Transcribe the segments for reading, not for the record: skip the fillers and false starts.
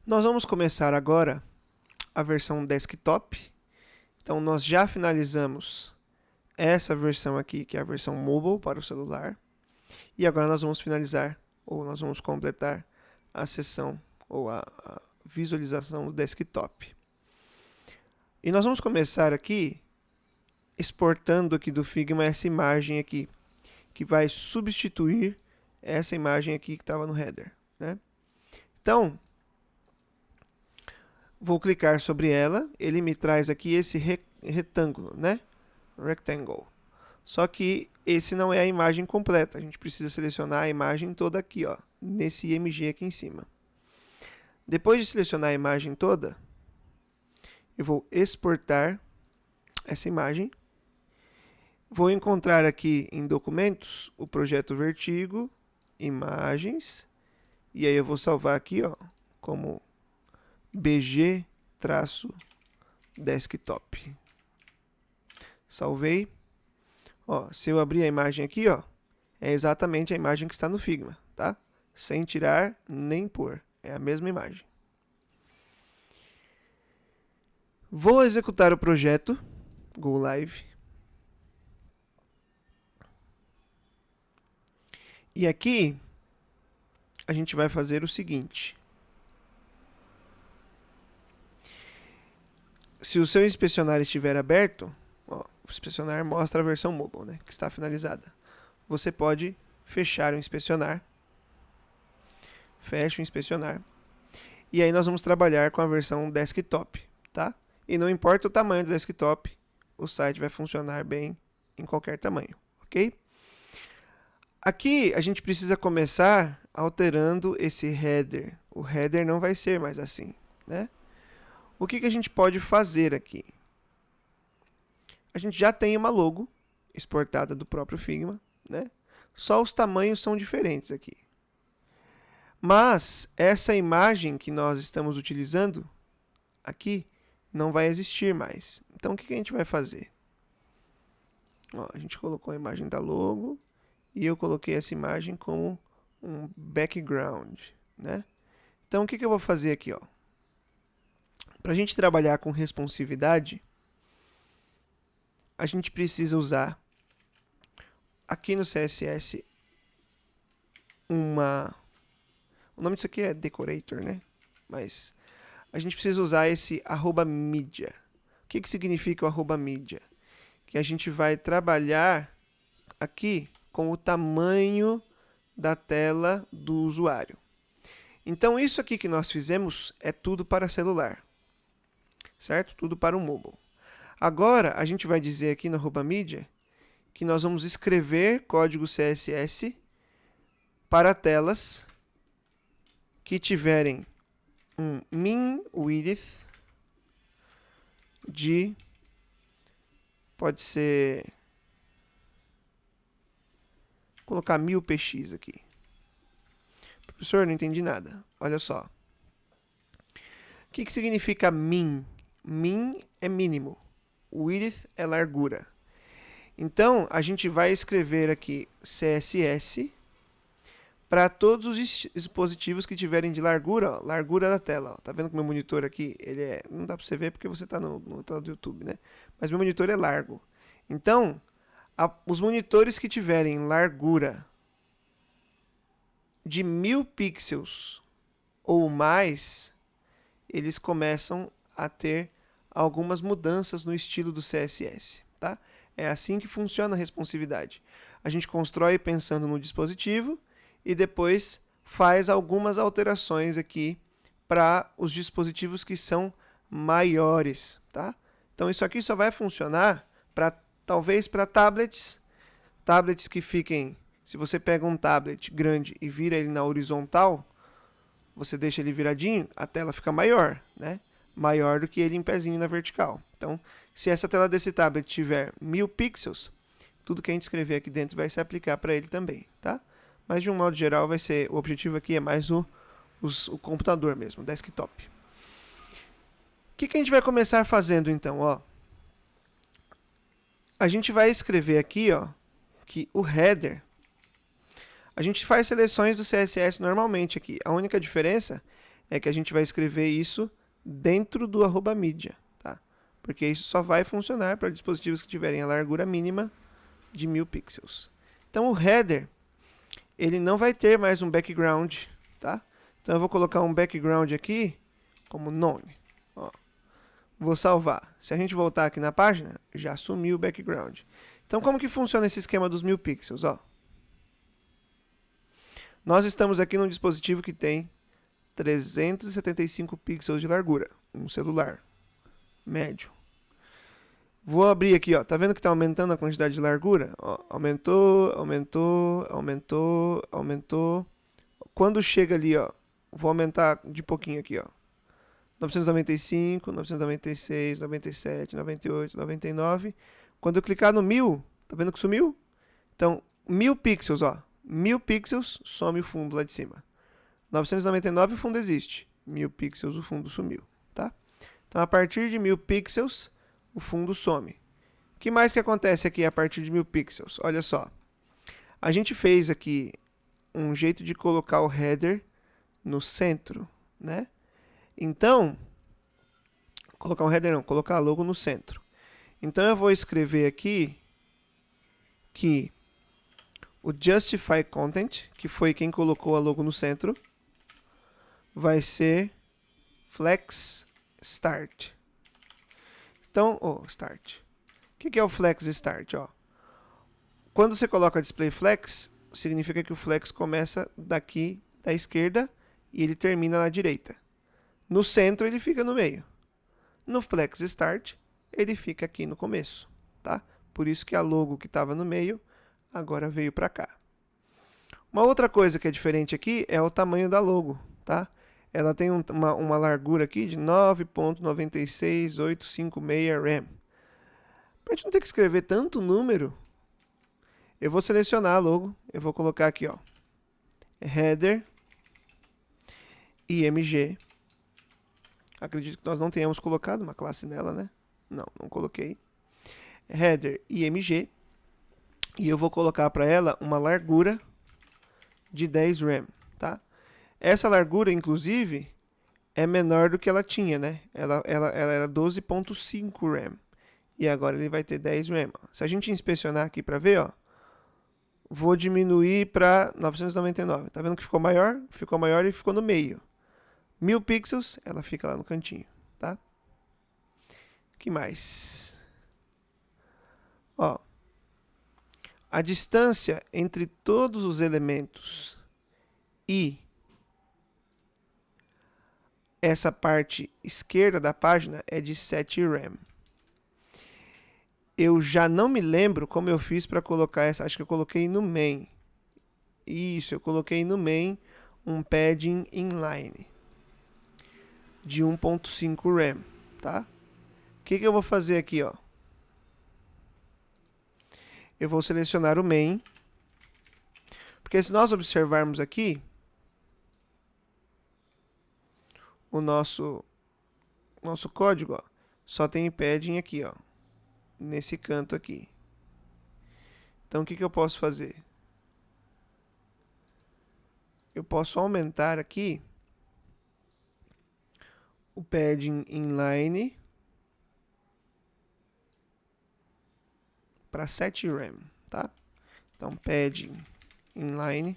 Nós vamos começar agora a versão desktop. Então, nós já finalizamos essa versão aqui, que é a versão mobile para o celular. E agora nós vamos finalizar, ou nós vamos completar a sessão, ou a visualização do desktop. E nós vamos começar aqui, exportando aqui do Figma essa imagem aqui, que vai substituir essa imagem aqui que estava no header, né? Então, vou clicar sobre ela, ele me traz aqui esse retângulo, né? Rectangle. Só que esse não é a imagem completa, a gente precisa selecionar a imagem toda aqui, ó, nesse IMG aqui em cima. Depois de selecionar a imagem toda, eu vou exportar essa imagem. Vou encontrar aqui em documentos o projeto Vertigo, imagens, e aí eu vou salvar aqui, ó, como bg-desktop. Salvei. Ó, se eu abrir a imagem aqui, ó, é exatamente a imagem que está no Figma, tá? Sem tirar nem pôr. É a mesma imagem. Vou executar o projeto. Go Live. E aqui, a gente vai fazer o seguinte. Se o seu inspecionar estiver aberto, ó, o inspecionar mostra a versão mobile, né, que está finalizada. Você pode fechar o inspecionar. Fecha o inspecionar. E aí nós vamos trabalhar com a versão desktop, tá? E não importa o tamanho do desktop, o site vai funcionar bem em qualquer tamanho, ok? Aqui a gente precisa começar alterando esse header. O header não vai ser mais assim, né? O que a gente pode fazer aqui? A gente já tem uma logo exportada do próprio Figma, né? Só os tamanhos são diferentes aqui. Mas essa imagem que nós estamos utilizando aqui não vai existir mais. Então o que a gente vai fazer? Ó, a gente colocou a imagem da logo e eu coloquei essa imagem como um background, né? Então o que eu vou fazer aqui, ó? Para a gente trabalhar com responsividade, a gente precisa usar aqui no CSS o nome disso aqui é decorator, né? Mas a gente precisa usar esse @media. O que significa o @media? Que a gente vai trabalhar aqui com o tamanho da tela do usuário. Então isso aqui que nós fizemos é tudo para celular, certo? Tudo para o mobile. Agora a gente vai dizer aqui no @media que nós vamos escrever código CSS para telas que tiverem um min width de, pode ser, vou colocar 1000 px aqui. Professor, não entendi nada. Olha só. O que significa min? Min é mínimo. Width é largura. Então, a gente vai escrever aqui CSS para todos os dispositivos que tiverem de largura, ó, largura da tela. Ó. Tá vendo que meu monitor aqui, ele é, não dá para você ver porque você está no tela do YouTube, né? Mas meu monitor é largo. Então, os monitores que tiverem largura de 1000 pixels ou mais, eles começam a ter algumas mudanças no estilo do CSS, tá? É assim que funciona a responsividade. A gente constrói pensando no dispositivo e depois faz algumas alterações aqui para os dispositivos que são maiores, tá? Então isso aqui só vai funcionar talvez para tablets que fiquem, se você pega um tablet grande e vira ele na horizontal, você deixa ele viradinho, a tela fica maior, né? Maior do que ele em pezinho na vertical. Então, se essa tela desse tablet tiver 1000 pixels, tudo que a gente escrever aqui dentro vai se aplicar para ele também, tá? Mas de um modo geral vai ser, o objetivo aqui é mais o computador mesmo, o desktop. O que a gente vai começar fazendo então, ó? A gente vai escrever aqui, ó, que o header, a gente faz seleções do CSS normalmente aqui. A única diferença é que a gente vai escrever isso dentro do @media, tá? Porque isso só vai funcionar para dispositivos que tiverem a largura mínima de 1000 pixels. Então o header, ele não vai ter mais um background, tá? Então eu vou colocar um background aqui como nome. Ó. Vou salvar. Se a gente voltar aqui na página, já sumiu o background. Então como que funciona esse esquema dos 1000 pixels? Ó. Nós estamos aqui num dispositivo que tem 375 pixels de largura, um celular médio. Vou abrir aqui, ó. Tá vendo que tá aumentando a quantidade de largura? Ó, aumentou, aumentou, aumentou, aumentou. Quando chega ali, ó, vou aumentar de pouquinho aqui, ó. 995, 996, 97, 98, 99. Quando eu clicar no 1000, tá vendo que sumiu? Então, 1000 pixels, ó. 1000 pixels, some o fundo lá de cima. 999 o fundo existe. 1000 pixels o fundo sumiu, tá? Então, a partir de 1000 pixels, o fundo some. O que mais que acontece aqui a partir de 1000 pixels? Olha só. A gente fez aqui um jeito de colocar o header no centro, né? Então, colocar um header não, colocar a logo no centro. Então, eu vou escrever aqui que o justify content, que foi quem colocou a logo no centro, vai ser flex start. Então, start. O que é o flex start? Ó? Quando você coloca display flex, significa que o flex começa daqui da esquerda e ele termina na direita. No centro ele fica no meio. No flex start, ele fica aqui no começo, tá? Por isso que a logo que estava no meio agora veio para cá. Uma outra coisa que é diferente aqui é o tamanho da logo, tá? Ela tem uma largura aqui de 9.96856 RAM. Para a gente não ter que escrever tanto número, eu vou selecionar a logo, eu vou colocar aqui, ó, header img. Acredito que nós não tenhamos colocado uma classe nela, né? Não coloquei. Header img. E eu vou colocar para ela uma largura de 10 RAM, tá? Essa largura, inclusive, é menor do que ela tinha, né? Ela era 12.5 RAM. E agora ele vai ter 10 RAM. Se a gente inspecionar aqui para ver, ó, vou diminuir para 999. Tá vendo que ficou maior? Ficou maior e ficou no meio. 1000 pixels, ela fica lá no cantinho, tá? O que mais? Ó, a distância entre todos os elementos e essa parte esquerda da página é de 7 RAM. Eu já não me lembro como eu fiz para colocar essa. Acho que eu coloquei no main. Isso, eu coloquei no main um padding inline de 1.5 RAM, tá? O que eu vou fazer aqui, ó? Eu vou selecionar o main, porque se nós observarmos aqui, o nosso código, ó, só tem padding aqui, ó, nesse canto aqui. Então, o que eu posso fazer? Eu posso aumentar aqui o padding inline para 7 RAM, tá? Então, padding inline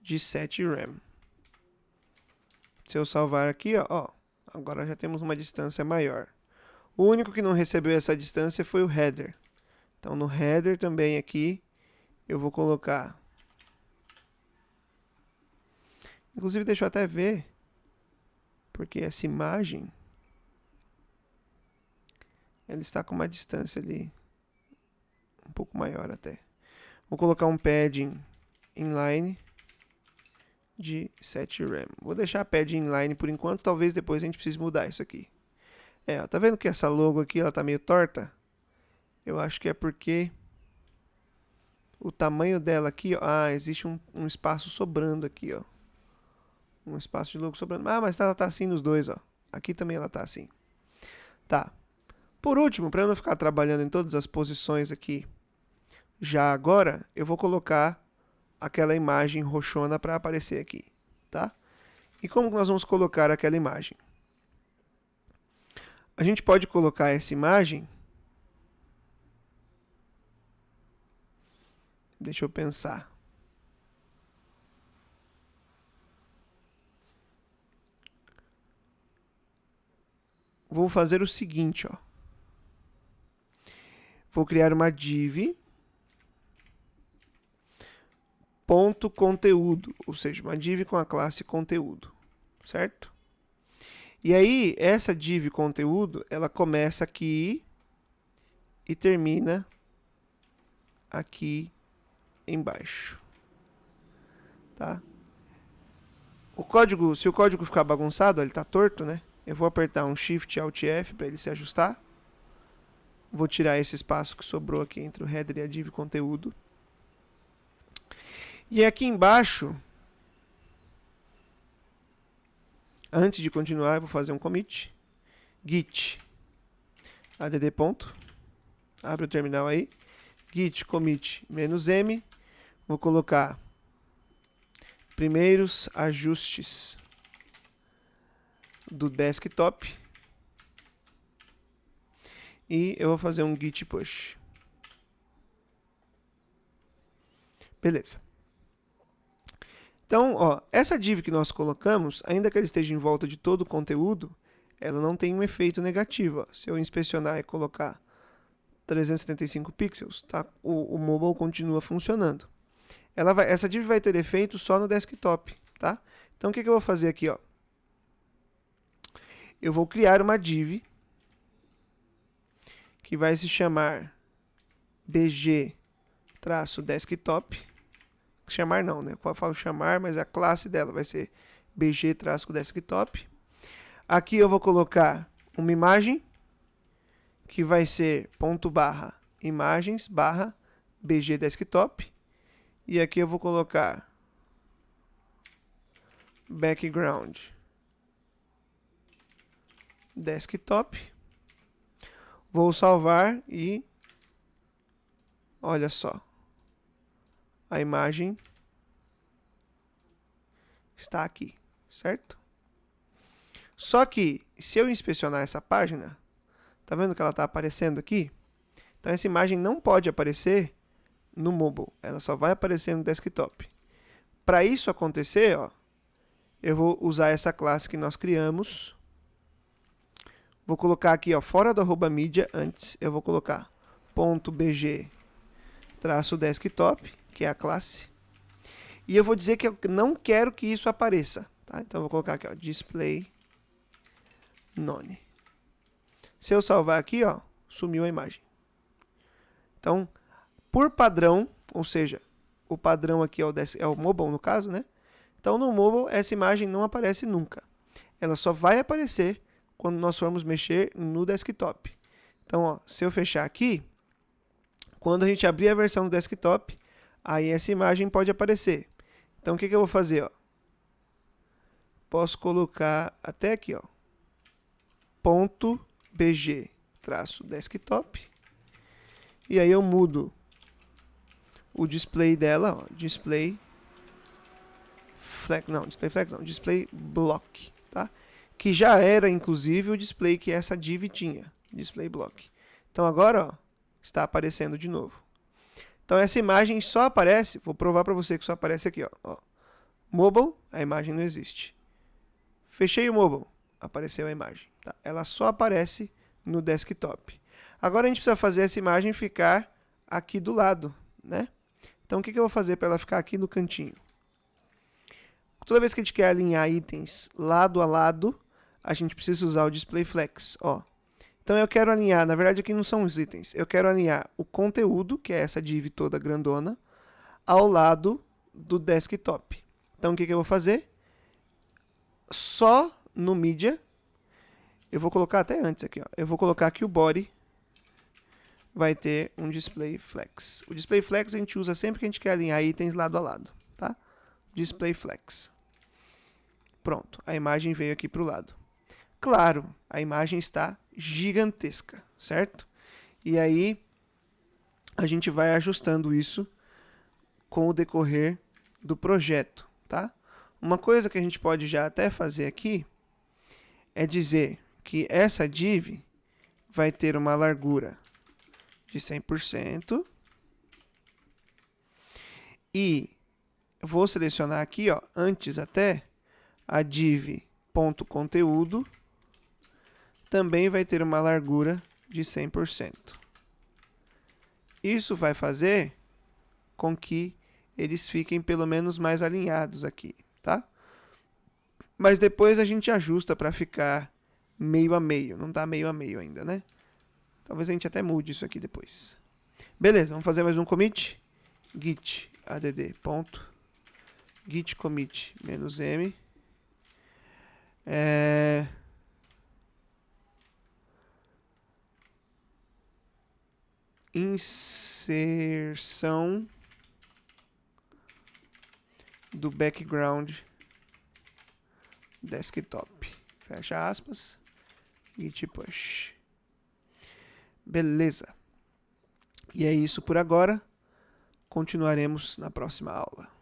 de 7 RAM. Se eu salvar aqui, ó, agora já temos uma distância maior. O único que não recebeu essa distância foi o header. Então, no header também aqui, eu vou colocar... Inclusive, deixa eu até ver, porque essa imagem, ela está com uma distância ali, um pouco maior até. Vou colocar um padding inline de 7 RAM. Vou deixar padding inline por enquanto, talvez depois a gente precise mudar isso aqui. Ó, tá vendo que essa logo aqui, ela tá meio torta? Eu acho que é porque o tamanho dela aqui, ó, existe um espaço sobrando aqui, ó. Um espaço de logo sobrando. Ah, mas ela tá assim nos dois, ó. Aqui também ela tá assim. Tá. Por último, para eu não ficar trabalhando em todas as posições aqui, já agora, eu vou colocar aquela imagem roxona para aparecer aqui, tá? E como nós vamos colocar aquela imagem? A gente pode colocar essa imagem... Deixa eu pensar. Vou fazer o seguinte, ó. Vou criar uma div ponto conteúdo, ou seja, uma div com a classe conteúdo, certo? E aí, essa div conteúdo, ela começa aqui e termina aqui embaixo, tá? O código, se o código ficar bagunçado, ele está torto, né? Eu vou apertar um Shift Alt F para ele se ajustar. Vou tirar esse espaço que sobrou aqui entre o header e a div conteúdo. E aqui embaixo, antes de continuar, eu vou fazer um commit. Git add ponto. Abre o terminal aí. Git commit -m. Vou colocar primeiros ajustes do desktop. E eu vou fazer um git push. Beleza. Então, ó, essa div que nós colocamos, ainda que ela esteja em volta de todo o conteúdo, ela não tem um efeito negativo. Ó. Se eu inspecionar e colocar 375 pixels, tá? O mobile continua funcionando. Essa div vai ter efeito só no desktop, tá? Então, o que eu vou fazer aqui, ó? Eu vou criar uma div que vai se chamar bg-desktop. Chamar não, né? Eu falo chamar, mas a classe dela vai ser bg-desktop. Aqui eu vou colocar uma imagem que vai ser /imagens/bg-desktop. E aqui eu vou colocar background desktop. Vou salvar e olha só. A imagem está aqui, certo? Só que, se eu inspecionar essa página, tá vendo que ela está aparecendo aqui? Então, essa imagem não pode aparecer no mobile, ela só vai aparecer no desktop. Para isso acontecer, ó, eu vou usar essa classe que nós criamos. Vou colocar aqui, ó, fora do @media, antes eu vou colocar .bg-desktop, que é a classe. E eu vou dizer que eu não quero que isso apareça, tá? Então eu vou colocar aqui, ó, display none. Se eu salvar aqui, ó, sumiu a imagem. Então, por padrão, ou seja, o padrão aqui é o mobile no caso, né? Então no mobile essa imagem não aparece nunca. Ela só vai aparecer quando nós formos mexer no desktop. Então, ó, se eu fechar aqui, quando a gente abrir a versão do desktop, aí essa imagem pode aparecer. Então o que eu vou fazer, ó? Posso colocar até aqui, ó, .bg-desktop. E aí eu mudo o display dela, ó, display block, tá? Que já era inclusive o display que essa div tinha, display block. Então agora, ó, está aparecendo de novo. Então essa imagem só aparece, vou provar para você que só aparece aqui, ó. Mobile, a imagem não existe. Fechei o mobile, apareceu a imagem, tá? Ela só aparece no desktop. Agora a gente precisa fazer essa imagem ficar aqui do lado, né? Então o que eu vou fazer para ela ficar aqui no cantinho? Toda vez que a gente quer alinhar itens lado a lado, a gente precisa usar o display flex, ó. Então eu quero alinhar, na verdade aqui não são os itens, eu quero alinhar o conteúdo, que é essa div toda grandona, ao lado do desktop. Então o que eu vou fazer? Só no media, eu vou colocar até antes aqui, ó. Eu vou colocar que o body vai ter um display flex. O display flex a gente usa sempre que a gente quer alinhar itens lado a lado, tá? Display flex. Pronto, a imagem veio aqui para o lado. Claro, a imagem está gigantesca, certo? E aí, a gente vai ajustando isso com o decorrer do projeto, tá? Uma coisa que a gente pode já até fazer aqui é dizer que essa div vai ter uma largura de 100%. E vou selecionar aqui, ó, antes até, a div.conteúdo também vai ter uma largura de 100%. Isso vai fazer com que eles fiquem pelo menos mais alinhados aqui, tá? Mas depois a gente ajusta para ficar meio a meio. Não tá meio a meio ainda, né? Talvez a gente até mude isso aqui depois. Beleza, vamos fazer mais um commit. Git add ponto git commit -m inserção do background desktop. Fecha aspas. Git push. Beleza. E é isso por agora. Continuaremos na próxima aula.